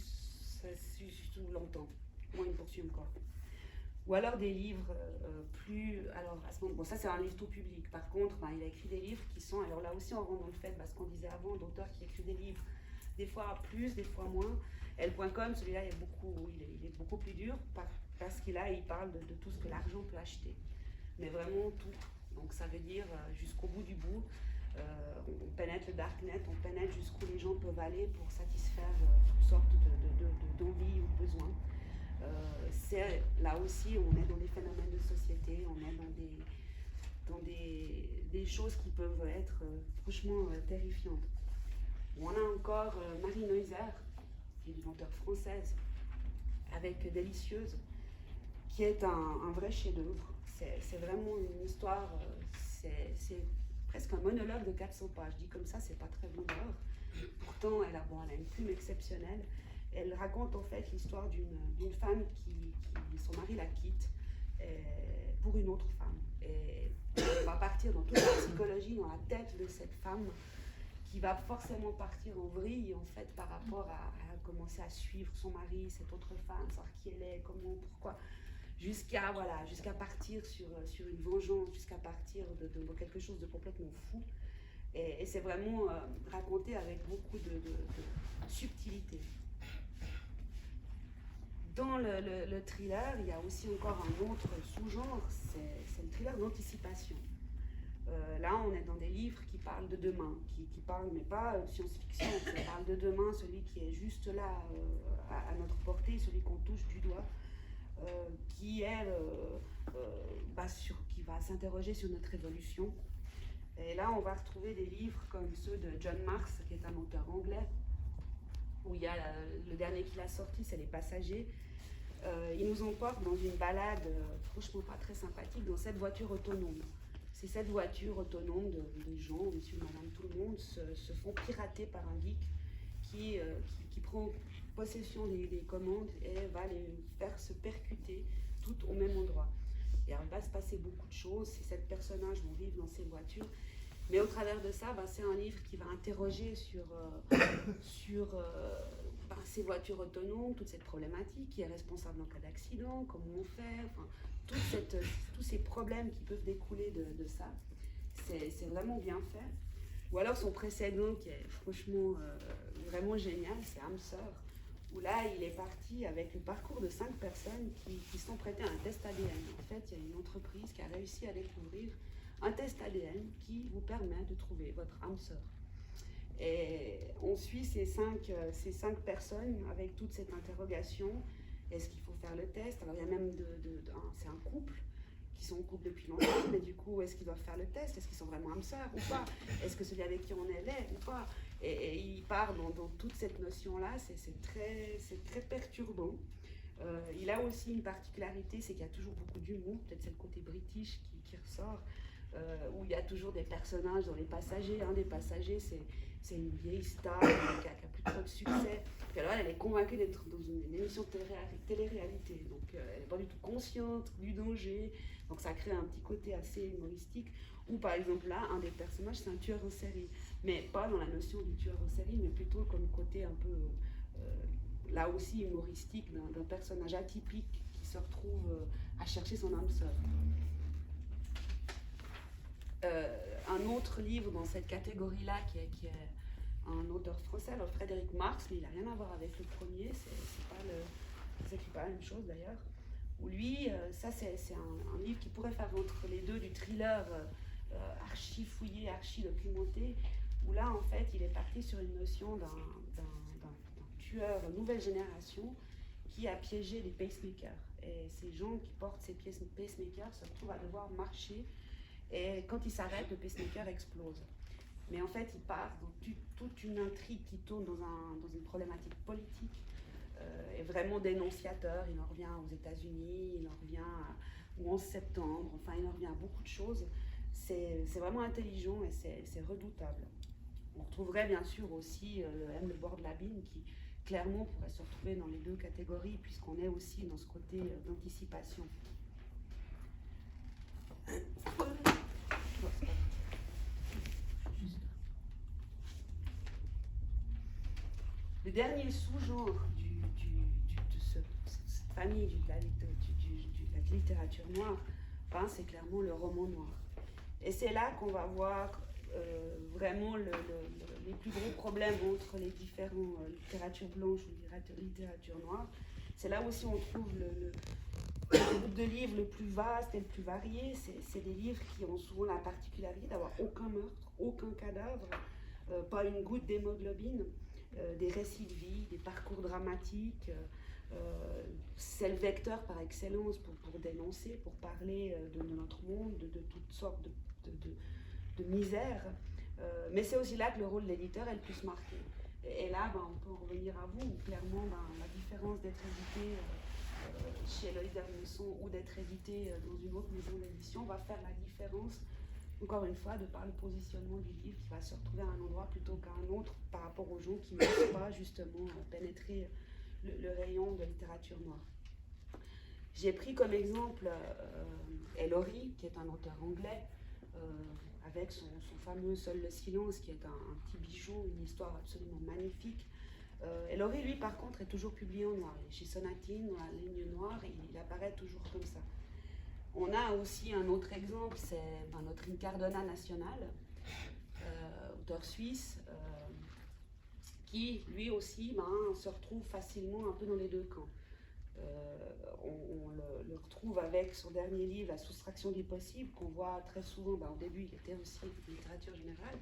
longtemps. Moi, il me poursuit encore. Ou alors des livres plus... Alors, à ce moment, ça c'est un livre tout public. Par contre, il a écrit des livres qui sont... Alors là aussi, on rentre dans le fait, ce qu'on disait avant, d'auteurs qui écrivent des livres, des fois plus, des fois moins. Elle.com, celui-là, il est beaucoup plus dur, parce qu'il parle de tout ce que l'argent peut acheter. Mais vraiment tout. Donc ça veut dire jusqu'au bout du bout. On pénètre le darknet, on pénètre jusqu'où les gens peuvent aller pour satisfaire toutes sortes d'envies ou de besoins. Là aussi, on est dans des phénomènes de société, on est dans des choses qui peuvent être franchement terrifiantes. On a encore Marie Neuser, qui est une auteure française. avec Délicieuse, qui est un vrai chef-d'œuvre. C'est vraiment une histoire, c'est presque un monologue de 400 pages. Dit comme ça, c'est pas très vendeur. Pourtant, elle a une plume exceptionnelle. Elle raconte en fait l'histoire d'une femme qui son mari la quitte pour une autre femme. Et on va partir dans toute la psychologie, dans la tête de cette femme, qui va forcément partir en vrille en fait par rapport à commencer à suivre son mari, cette autre femme, savoir qui elle est, comment, pourquoi, jusqu'à partir sur une vengeance, jusqu'à partir de quelque chose de complètement fou. Et c'est vraiment raconté avec beaucoup de subtilité. Dans le thriller, il y a aussi encore un autre sous-genre, c'est le thriller d'anticipation. Là, on est dans des livres qui parlent de demain, qui parlent, mais pas de science-fiction, qui parlent de demain, celui qui est juste là, à notre portée, celui qu'on touche du doigt, qui va s'interroger sur notre évolution. Et là, on va retrouver des livres comme ceux de John Marks, qui est un auteur anglais, où il y a le dernier qu'il a sorti, c'est Les Passagers. Il nous emporte dans une balade, franchement pas très sympathique, dans cette voiture autonome. C'est cette voiture autonome de gens, monsieur, madame, tout le monde, se font pirater par un geek qui prend possession des commandes et va les faire se percuter toutes au même endroit. Et alors, il va se passer beaucoup de choses, ces 7 personnages vont vivre dans ces voitures, mais au travers de ça, c'est un livre qui va interroger sur ces voitures autonomes, toute cette problématique, qui est responsable en cas d'accident, comment on fait, enfin, tous ces problèmes qui peuvent découler de ça. C'est vraiment bien fait. Ou alors son précédent qui est franchement vraiment génial, c'est âme sœur, où là il est parti avec le parcours de 5 personnes qui sont prêtées à un test ADN. En fait, il y a une entreprise qui a réussi à découvrir un test ADN qui vous permet de trouver votre âme sœur. Et on suit ces cinq personnes avec toute cette interrogation. Est-ce qu'il faut faire le test? Alors il y a même c'est un couple qui sont en couple depuis longtemps, mais du coup, est-ce qu'ils doivent faire le test? Est-ce qu'ils sont vraiment âme sœur ou pas? Est-ce que celui avec qui on est l'est ou pas? Et il part dans toute cette notion-là, c'est très perturbant. Il a aussi une particularité, c'est qu'il y a toujours beaucoup d'humour, peut-être c'est le côté british qui ressort, où il y a toujours des personnages dans Les Passagers. Un des passagers, c'est une vieille star qui a plus trop de succès. Puis alors elle est convaincue d'être dans une émission de télé-réalité, donc elle n'est pas du tout consciente du danger, donc ça crée un petit côté assez humoristique. Ou par exemple là, un des personnages, c'est un tueur en série, mais pas dans la notion du tueur en série, mais plutôt comme côté un peu, là aussi humoristique, d'un personnage atypique qui se retrouve à chercher son âme sœur. Un autre livre dans cette catégorie-là qui est un auteur français, alors Frédéric Marx, mais il n'a rien à voir avec le premier, c'est écrit pas la même chose d'ailleurs, où lui, ça c'est un livre qui pourrait faire entre les deux du thriller archi fouillé, archi documenté, où là en fait il est parti sur une notion d'un tueur nouvelle génération qui a piégé des pacemakers. Et ces gens qui portent ces pacemakers se retrouvent à devoir marcher, et quand ils s'arrêtent, le pacemaker explose. Mais en fait, il part dans toute une intrigue qui tourne dans une problématique politique, et vraiment dénonciateur. Il en revient aux États-Unis, il en revient au 11 septembre, enfin, il en revient à beaucoup de choses. C'est vraiment intelligent et c'est redoutable. On retrouverait bien sûr aussi Le bord de l'abîme, qui clairement pourrait se retrouver dans les deux catégories, puisqu'on est aussi dans ce côté d'anticipation. Le dernier sous-genre de cette famille de la littérature noire, c'est clairement le roman noir. Et c'est là qu'on va voir vraiment les plus gros problèmes entre les différentes littératures blanches ou littérature noire. C'est là aussi on trouve le groupe de livres le plus vaste et le plus varié. C'est des livres qui ont souvent la particularité d'avoir aucun meurtre, aucun cadavre, pas une goutte d'hémoglobine, des récits de vie, des parcours dramatiques. C'est le vecteur par excellence pour dénoncer, pour parler de notre monde, de toutes sortes de misères. Mais c'est aussi là que le rôle de l'éditeur est le plus marqué. Et là, on peut en revenir à vous, où clairement la différence d'être édité chez Loïs d'Hermesson ou d'être édité dans une autre maison d'édition va faire la différence, encore une fois, de par le positionnement du livre qui va se retrouver à un endroit plutôt qu'à un autre par rapport aux gens qui ne peuvent pas justement pénétrer le rayon de littérature noire. J'ai pris comme exemple Ellory, qui est un auteur anglais, avec son fameux Seul le silence, qui est un petit bijou, une histoire absolument magnifique. Ellory, lui, par contre, est toujours publié en noir. Il est chez Sonatine, dans la ligne noire, et il apparaît toujours comme ça. On a aussi un autre exemple, c'est notre Incardona National, auteur suisse, qui, lui aussi, se retrouve facilement un peu dans les deux camps. On le retrouve avec son dernier livre, La soustraction du possible, qu'on voit très souvent. Au début, il était aussi en littérature générale.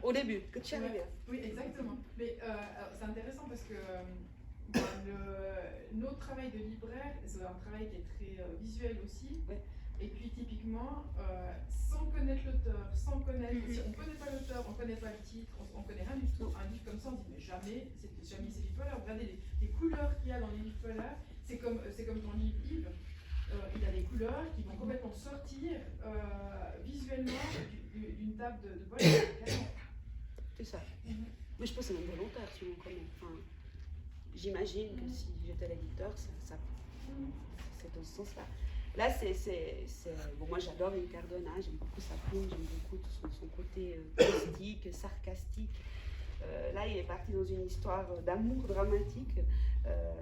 Au début, que tu arrives. Oui, exactement. Mais c'est intéressant parce que notre travail de libraire, c'est un travail qui est très visuel aussi. Ouais. Et puis typiquement, sans connaître l'auteur, sans connaître, si on ne connaît pas l'auteur, on ne connaît pas le titre, on ne connaît rien du tout. Un livre comme ça, on dit mais jamais ces livres polaires. Regardez les couleurs qu'il y a dans les livres polaires. C'est comme ton livre Yves. Il a des couleurs qui vont complètement sortir visuellement d'une table de polar. C'est ça. Mais je pense que c'est même volontaire, sinon comment. Enfin, j'imagine que si j'étais l'éditeur, c'est dans ce sens-là. Là, bon, moi j'adore Incardona, j'aime beaucoup sa plume, j'aime beaucoup son côté caustique, sarcastique. Là, il est parti dans une histoire d'amour dramatique,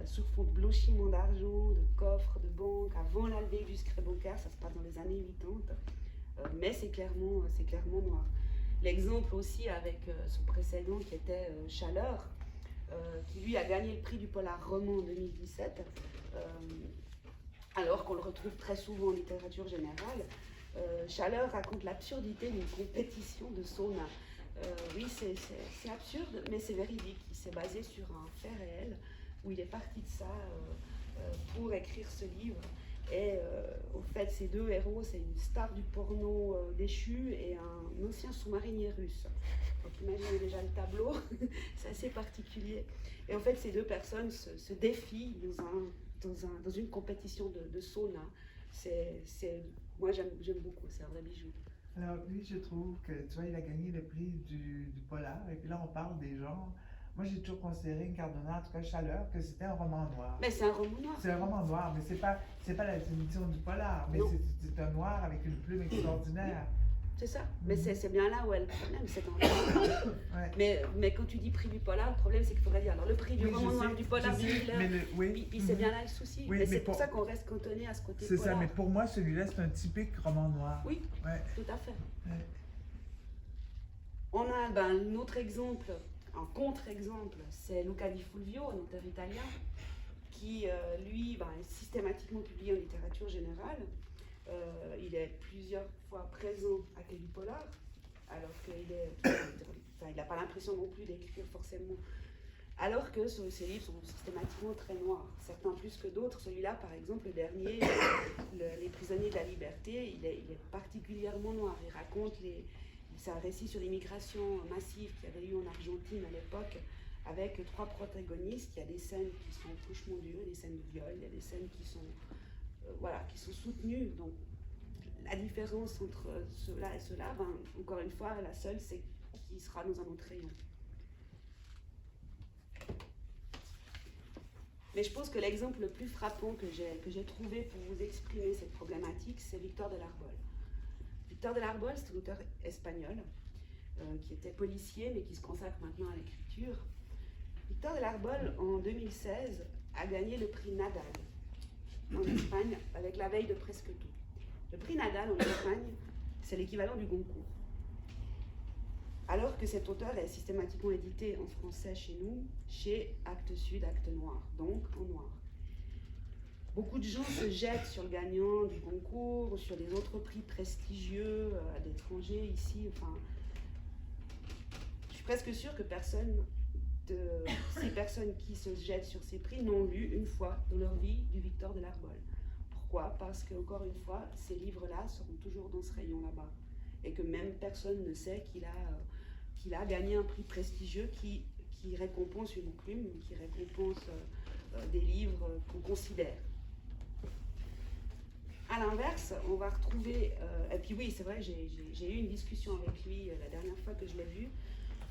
sur fond de blanchiment d'argent, de coffres, de banque, avant la levée du secret bancaire, ça se passe dans les années 80, mais c'est clairement noir. L'exemple aussi avec son précédent qui était Chaleur, qui lui a gagné le prix du polar roman en 2017, alors qu'on le retrouve très souvent en littérature générale. Chaleur raconte l'absurdité d'une compétition de sauna. Oui, c'est absurde, mais c'est véridique. Il s'est basé sur un fait réel, où il est parti de ça pour écrire ce livre. Et au fait, ces deux héros, c'est une star du porno déchu et un ancien sous-marinier russe. Donc imaginez déjà le tableau, c'est assez particulier. Et en fait, ces deux personnes se défient dans une compétition de sauna. Moi, j'aime beaucoup, c'est un vrai bijou. Alors, lui, je trouve que, tu vois, il a gagné le prix du polar, et puis là, on parle des genres. Moi, j'ai toujours considéré Incardona, en tout cas Chaleur, que c'était un roman noir. Mais c'est un roman noir. C'est un roman noir, mais c'est pas la définition du polar, mais c'est un noir avec une plume extraordinaire. C'est ça, mais c'est bien là où est le problème, c'est un roman noir. Ouais. Mais quand tu dis prix du polar, le problème c'est qu'il faudrait dire alors le prix du roman noir, du polar, du thriller, puis c'est bien là le souci. Oui, mais c'est pour ça qu'on reste cantonné à ce côté c'est polar. ça, mais pour moi, celui-là, c'est un typique roman noir. Oui, ouais. Tout à fait. Ouais. On a un autre exemple, un contre-exemple, c'est Luca Di Fulvio, un auteur italien, qui, lui, est systématiquement publié en littérature générale. Il est plusieurs fois présent à Quai du Polar, alors qu'il n'a pas l'impression non plus d'écrire forcément. Alors que ses livres sont systématiquement très noirs, certains plus que d'autres. Celui-là, par exemple, le dernier, Les prisonniers de la liberté, il est particulièrement noir. Il raconte c'est un récit sur l'immigration massive qu'il y avait eu en Argentine à l'époque, avec 3 protagonistes. Il y a des scènes qui sont franchement dures, des scènes de viol, il y a des scènes qui sont soutenues. Donc la différence entre cela et cela, encore une fois, la seule, c'est qu'il sera dans un autre rayon. Mais je pense que l'exemple le plus frappant que j'ai trouvé pour vous exprimer cette problématique, c'est Victor de l'Arbol. Victor de l'Arbol, c'est un auteur espagnol qui était policier mais qui se consacre maintenant à l'écriture. Victor de l'Arbol, en 2016, a gagné le prix Nadal en Espagne avec La veille de presque tout. Le prix Nadal en Espagne, c'est l'équivalent du Goncourt. Alors que cet auteur est systématiquement édité en français chez nous, chez Actes Sud, Actes Noirs, donc en noir. Beaucoup de gens se jettent sur le gagnant du concours ou sur les autres prix prestigieux d'étrangers ici. Enfin, je suis presque sûre que ces personnes qui se jettent sur ces prix n'ont lu une fois dans leur vie du Victor de l'Arbol. Pourquoi ? Parce qu'encore une fois, ces livres-là seront toujours dans ce rayon là-bas. Et que même personne ne sait qu'il a gagné un prix prestigieux qui récompense une plume, qui récompense des livres qu'on considère. À l'inverse, on va retrouver, et puis oui, c'est vrai, j'ai eu une discussion avec lui la dernière fois que je l'ai vu,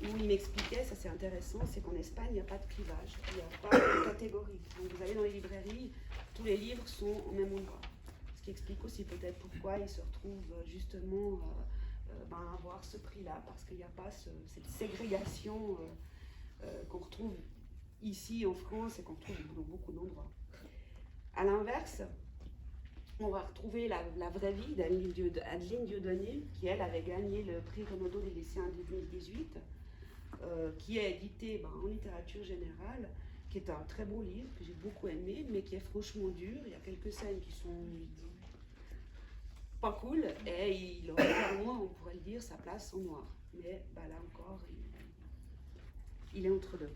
où il m'expliquait, ça c'est intéressant, c'est qu'en Espagne, il n'y a pas de clivage, il n'y a pas de catégorie. Donc vous allez dans les librairies, tous les livres sont au même endroit. Ce qui explique aussi peut-être pourquoi ils se retrouvent justement à avoir ce prix-là, parce qu'il n'y a pas cette ségrégation qu'on retrouve ici en France et qu'on retrouve dans beaucoup d'endroits. À l'inverse, on va retrouver la vraie vie d'Adeline Dieudonné, qui elle avait gagné le prix Renaudot des lycéens en 2018, qui est édité en littérature générale, qui est un très beau livre que j'ai beaucoup aimé, mais qui est franchement dur. Il y a quelques scènes qui sont pas cool, et il aurait clairement, on pourrait le dire, sa place en noir. Mais là encore, il est entre deux.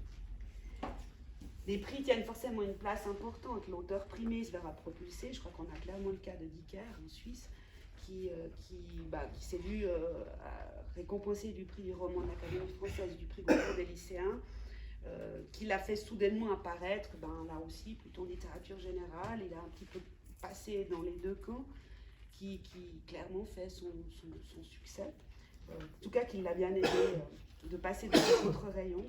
Les prix tiennent forcément une place importante. L'auteur primé se verra propulsé. Je crois qu'on a clairement le cas de Dicker en Suisse, qui s'est vu récompensé du prix du roman de l'Académie française, du prix Goncourt des lycéens, qui l'a fait soudainement apparaître, là aussi, plutôt en littérature générale. Il a un petit peu passé dans les deux camps, qui clairement fait son succès. En tout cas, qu'il l'a bien aidé de passer dans d'autres rayons.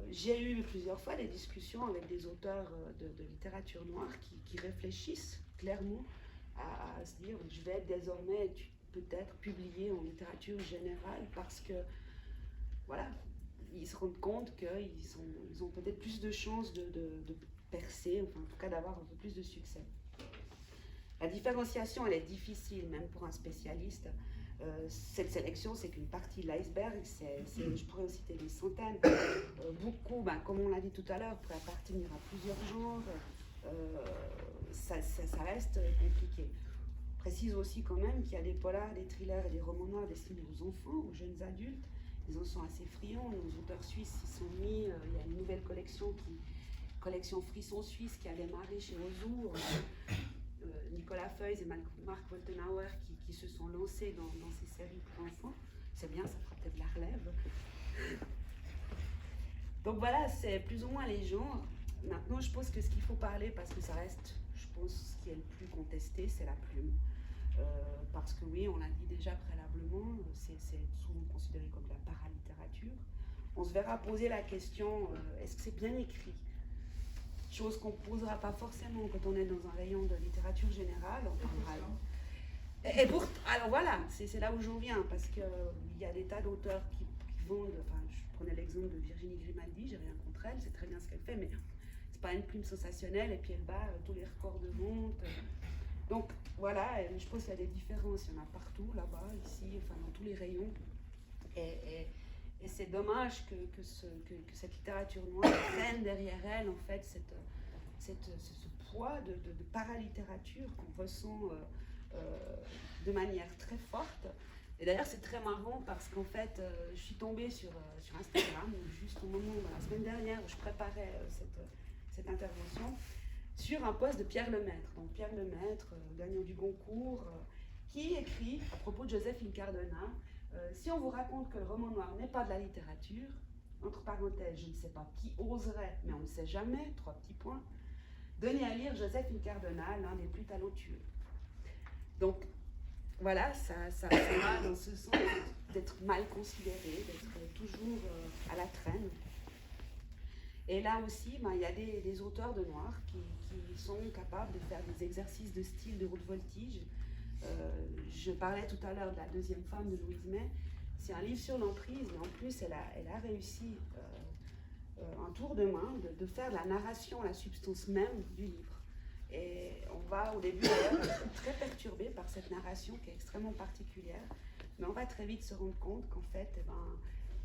J'ai eu plusieurs fois des discussions avec des auteurs de littérature noire qui réfléchissent clairement à se dire je vais désormais peut-être publier en littérature générale parce que voilà, ils se rendent compte qu'ils ont peut-être plus de chances de percer, enfin en tout cas d'avoir un peu plus de succès. La différenciation elle est difficile même pour un spécialiste. Cette sélection, c'est qu'une partie de l'iceberg, je pourrais en citer des centaines. Beaucoup, comme on l'a dit tout à l'heure, pourrait appartenir à plusieurs genres. Ça reste compliqué. Je précise aussi quand même qu'il y a des polars, des thrillers et des romans noirs destinés aux enfants, aux jeunes adultes. Ils en sont assez friands. Nos auteurs suisses s'y sont mis. Il y a une nouvelle collection Frisson Suisse qui a démarré chez Ozu. Nicolas Feuys et Marc Woltenhauer qui se sont lancés dans ces séries pour enfants. C'est bien, ça fera peut-être la relève. Donc voilà, c'est plus ou moins les genres. Maintenant, je pense que ce qu'il faut parler, parce que ça reste, je pense, ce qui est le plus contesté, c'est la plume. Parce que oui, on l'a dit déjà préalablement, c'est souvent considéré comme de la paralittérature. On se verra poser la question, est-ce que c'est bien écrit ? Chose qu'on ne posera pas forcément quand on est dans un rayon de littérature générale. Alors voilà, c'est là où j'en viens, parce qu'il y a des tas d'auteurs qui vendent, enfin je prenais l'exemple de Virginie Grimaldi, j'ai rien contre elle, c'est très bien ce qu'elle fait, mais c'est pas une plume sensationnelle, et puis elle bat tous les records de vente. Donc voilà, je pense qu'il y a des différences, il y en a partout, là-bas, ici, enfin dans tous les rayons. Et c'est dommage que cette littérature noire traîne derrière elle, en fait, ce poids de paralittérature qu'on ressent de manière très forte. Et d'ailleurs, c'est très marrant parce qu'en fait, je suis tombée sur Instagram, juste au moment, la semaine dernière, où je préparais cette intervention, sur un post de Pierre Lemaître. Donc Pierre Lemaître, gagnant du Goncourt, qui écrit à propos de Joséphine Cardona, si on vous raconte que le roman noir n'est pas de la littérature, entre parenthèses, je ne sais pas qui oserait, mais on ne sait jamais, 3 petits points, donnez à lire Joséphine Cardona, l'un des plus talentueux. Donc, voilà, ça va dans ce sens d'être mal considéré, d'être toujours à la traîne. Et là aussi, il y a des auteurs de noir qui sont capables de faire des exercices de style de haute voltige. Je parlais tout à l'heure de La deuxième femme de Louise May. C'est un livre sur l'emprise, mais en plus, elle a réussi un tour de main de faire de la narration la substance même du livre. Et on va au début d'ailleurs être très perturbé par cette narration qui est extrêmement particulière, mais on va très vite se rendre compte qu'en fait,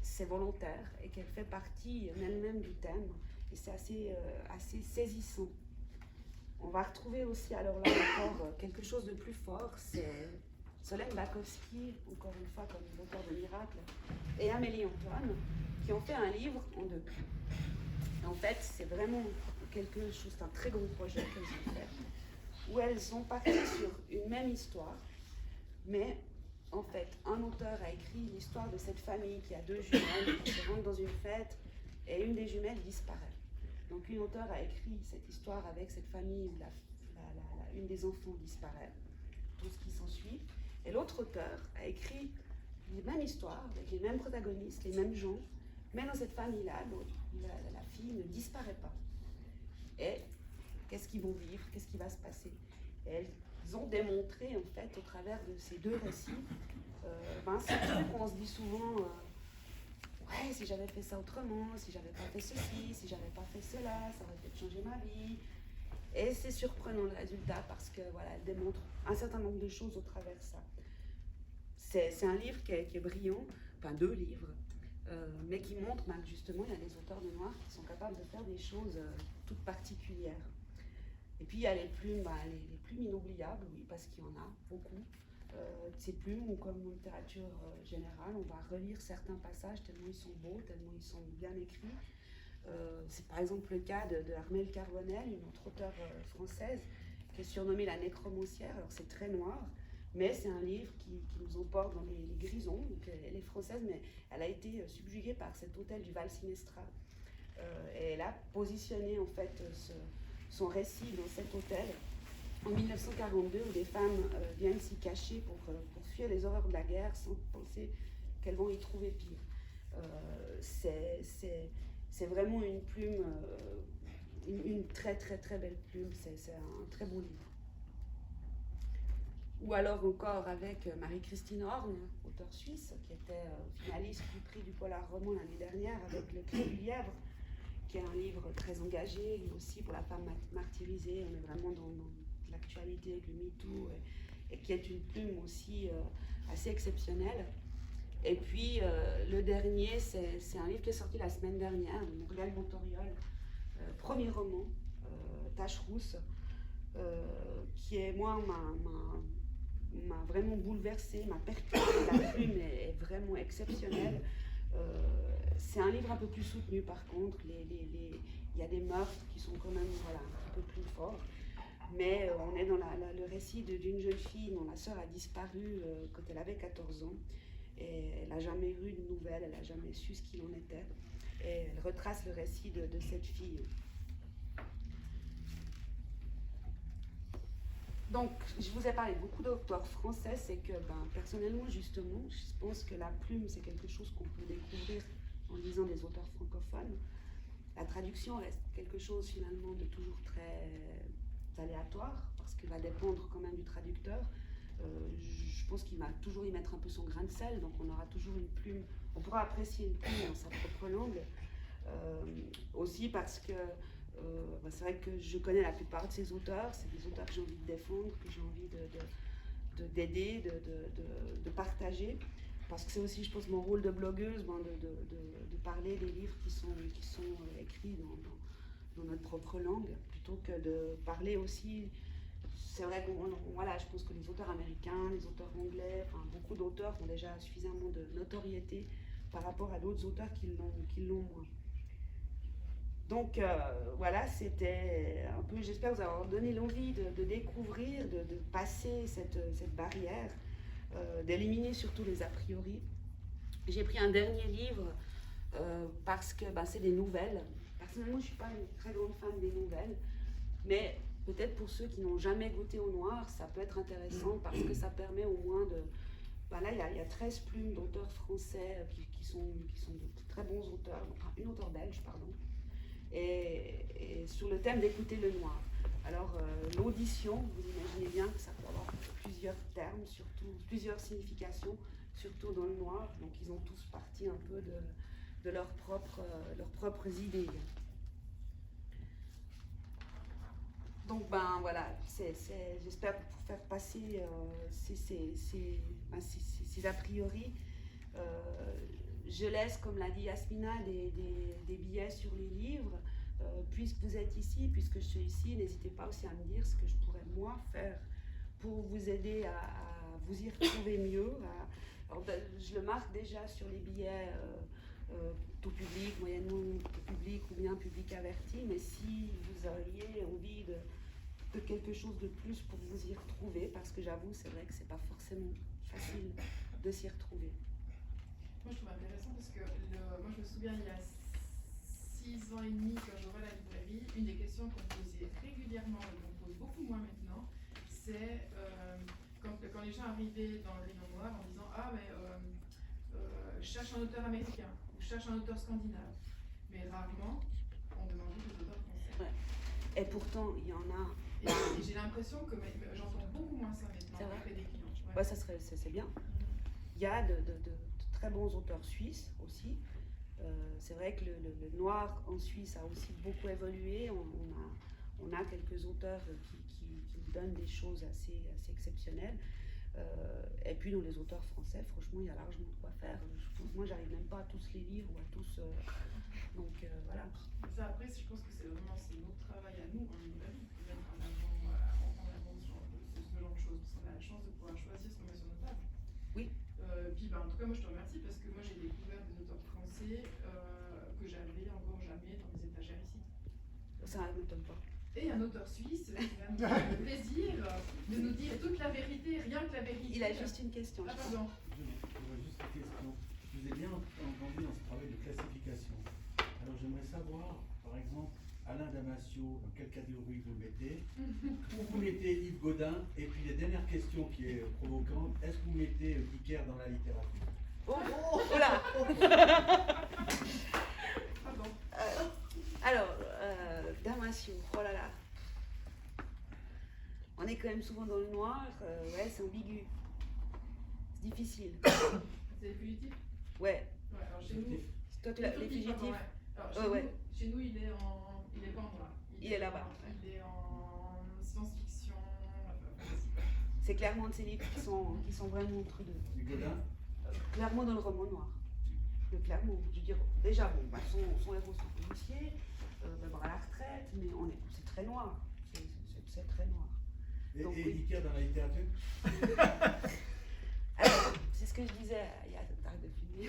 c'est volontaire et qu'elle fait partie elle-même du thème. Et c'est assez saisissant. On va retrouver aussi, alors là encore, quelque chose de plus fort, c'est Solène Bakowski, encore une fois comme auteur de Miracle, et Amélie Antoine, qui ont fait un livre en 2. Et en fait, c'est vraiment quelque chose, c'est un très gros projet qu'elles ont fait, où elles sont parties sur une même histoire, mais en fait, un auteur a écrit l'histoire de cette famille qui a 2 jumelles qui se rendent dans une fête, et une des jumelles disparaît. Donc une auteure a écrit cette histoire avec cette famille où une des enfants disparaît, tout ce qui s'ensuit. Et l'autre auteur a écrit les mêmes histoires, avec les mêmes protagonistes, les mêmes gens, mais dans cette famille-là, la fille ne disparaît pas. Et qu'est-ce qu'ils vont vivre, qu'est-ce qui va se passer? Et elles ont démontré, en fait, au travers de ces deux récits, c'est un truc où on se dit souvent, ouais, si j'avais fait ça autrement, si j'avais pas fait ceci, si j'avais pas fait cela, ça aurait peut-être changé ma vie. Et c'est surprenant le résultat parce que voilà, elle démontre un certain nombre de choses au travers de ça. C'est un livre qui est brillant, enfin 2 livres, mais qui montre que justement il y a des auteurs de noir qui sont capables de faire des choses toutes particulières. Et puis il y a les plumes, les plumes inoubliables, oui, parce qu'il y en a beaucoup. Ces plumes, ou comme en littérature générale, on va relire certains passages tellement ils sont beaux, tellement ils sont bien écrits. C'est par exemple le cas de Armelle Carbonel, une autre auteure française, qui est surnommée la nécromancière. Alors c'est très noir, mais c'est un livre qui nous emporte dans les grisons. Donc elle est française, mais elle a été subjuguée par cet hôtel du Val Sinestra. Et elle a positionné en fait son récit dans cet hôtel en 1942, où des femmes viennent s'y cacher pour fuir les horreurs de la guerre sans penser qu'elles vont y trouver pire. C'est vraiment une plume, une très très très belle plume, c'est un très beau livre. Ou alors encore avec Marie-Christine Horn, auteure suisse, qui était finaliste du prix du Polar roman l'année dernière avec Le Cri du Lièvre, qui est un livre très engagé, aussi pour la femme martyrisée. On est vraiment dans l'actualité avec le MeToo, et qui est une plume aussi assez exceptionnelle. Et puis le dernier, c'est un livre qui est sorti la semaine dernière, de Morgane Montoriol, premier roman, Tache rousse, qui est, moi, m'a vraiment bouleversée, m'a percutée. La plume est vraiment exceptionnelle. C'est un livre un peu plus soutenu par contre. Il y a des meurtres qui sont quand même un peu plus forts. Mais on est dans le récit d'une jeune fille dont la sœur a disparu quand elle avait 14 ans. Et elle n'a jamais eu de nouvelles, elle n'a jamais su ce qu'il en était. Et elle retrace le récit de cette fille. Donc, je vous ai parlé de beaucoup d'auteurs français, c'est que personnellement, justement, je pense que la plume, c'est quelque chose qu'on peut découvrir en lisant des auteurs francophones. La traduction reste quelque chose finalement de toujours très aléatoire, parce qu'il va dépendre quand même du traducteur. Je pense qu'il va toujours y mettre un peu son grain de sel, donc on aura toujours une plume, on pourra apprécier une plume dans sa propre langue. Aussi parce que c'est vrai que je connais la plupart de ces auteurs, c'est des auteurs que j'ai envie de défendre, que j'ai envie d'aider, de partager, parce que c'est aussi, je pense, mon rôle de blogueuse, de parler des livres qui sont écrits dans notre propre langue, plutôt que de parler aussi. C'est vrai que je pense que les auteurs américains, les auteurs anglais, beaucoup d'auteurs ont déjà suffisamment de notoriété par rapport à d'autres auteurs qui l'ont moins. Donc c'était un peu, j'espère vous avoir donné l'envie de découvrir, de passer cette barrière, d'éliminer surtout les a priori. J'ai pris un dernier livre parce que c'est des nouvelles. Personnellement, je ne suis pas une très grande fan des nouvelles, mais peut-être pour ceux qui n'ont jamais goûté au noir, ça peut être intéressant parce que ça permet au moins de... là, il y a 13 plumes d'auteurs français qui sont de très bons auteurs, enfin une auteure belge, pardon, et sur le thème d'écouter le noir. Alors, l'audition, vous imaginez bien que ça peut avoir plusieurs termes, surtout plusieurs significations, surtout dans le noir. Donc, ils ont tous parti un peu de leurs propres idées. Donc, j'espère pour faire passer ces a priori. Je laisse, comme l'a dit Yasmina, des billets sur les livres. Puisque vous êtes ici, puisque je suis ici, n'hésitez pas aussi à me dire ce que je pourrais moi faire pour vous aider à vous y retrouver mieux. Je le marque déjà sur les billets tout public, moyennement tout public ou bien public averti, mais si vous auriez envie de quelque chose de plus pour vous y retrouver, parce que j'avoue, c'est vrai que c'est pas forcément facile de s'y retrouver. Moi, je trouve intéressant parce que moi, je me souviens, il y a 6 ans et demi, quand j'ouvrais la librairie, une des questions qu'on me posait régulièrement et qu'on pose beaucoup moins maintenant, c'est quand les gens arrivaient dans le rayon noir en disant ah mais je cherche un auteur américain ou je cherche un auteur scandinave, mais rarement on demandait des auteurs français. Ouais. Et pourtant il y en a. Et j'ai l'impression que j'entends beaucoup moins ça maintenant auprès des clients. Ouais, c'est bien. Il y a de très bons auteurs suisses aussi. C'est vrai que le noir en Suisse a aussi beaucoup évolué. On a quelques auteurs qui nous donnent des choses assez exceptionnelles. Et puis dans les auteurs français, franchement, il y a largement de quoi faire. Moi, j'arrive même pas à tous les lire ou à tous. Donc voilà. Ça, après, je pense que c'est notre travail à nous, en librairie, de mettre en avant ce genre de choses. Parce qu'on a la chance de pouvoir choisir ce qu'on met sur nos tables. Oui. Puis en tout cas, moi je te remercie parce que moi j'ai découvert des auteurs français que j'avais encore jamais dans mes étagères ici. Ça ne m'étonne pas. Et un auteur suisse qui va nous faire le plaisir de nous dire toute la vérité, rien que la vérité. Il a juste une question. Ah, pardon. J'aurais juste une question. Je vous ai bien entendu dans ce travail de classification. Alors j'aimerais savoir, par exemple, Alain Damasio, dans quelle catégorie vous le mettez? Où vous mettez Yves Gaudin? Et puis la dernière question qui est provocante, est-ce que vous mettez Dicker dans la littérature? Oh là. Pardon. Alors, Damasio, oh là là. On est quand même souvent dans le noir, ouais, c'est ambigu. C'est difficile. C'est les fugitifs? Ouais. Ouais, alors chez nous. Toi, tu l'as, les fugitifs? Alors, chez nous, il est pas en noir. Il est là-bas. Il est en science-fiction. C'est clairement de ces livres qui sont vraiment entre deux. Et Gaudin? Clairement dans le roman noir. Le Clermont, je veux dire, déjà, bon, bah, son héros c'est policier, d'abord à la retraite, mais c'est très noir. C'est très noir. Donc, Et oui. Dicker dans la littérature? Alors, c'est ce que je disais, il y a t'arrêtes de filmer.